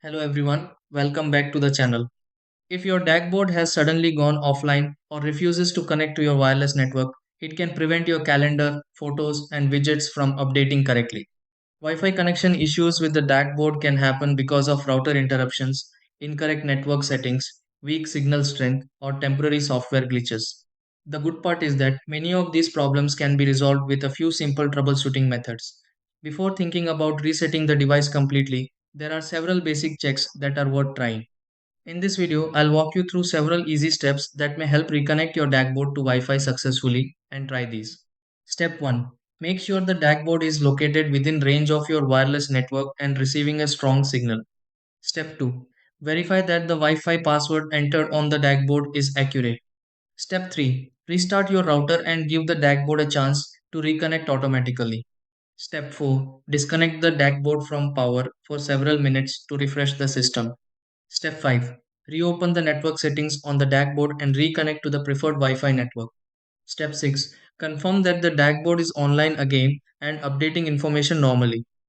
Hello everyone, welcome back to the channel. If your DAKboard has suddenly gone offline or refuses to connect to your wireless network, it can prevent your calendar, photos, and widgets from updating correctly. Wi-Fi connection issues with the DAKboard can happen because of router interruptions, incorrect network settings, weak signal strength, or temporary software glitches. The good part is that many of these problems can be resolved with a few simple troubleshooting methods. Before thinking about resetting the device completely, there are several basic checks that are worth trying. In this video, I'll walk you through several easy steps that may help reconnect your DAKboard to Wi-Fi successfully, and try these. Step 1. Make sure the DAKboard is located within range of your wireless network and receiving a strong signal. Step 2. Verify that the Wi-Fi password entered on the DAKboard is accurate. Step 3. Restart your router and give the DAKboard a chance to reconnect automatically. Step 4. Disconnect the DAKboard from power for several minutes to refresh the system. Step 5. Reopen the network settings on the DAKboard and reconnect to the preferred Wi-Fi network. Step 6. Confirm that the DAKboard is online again and updating information normally.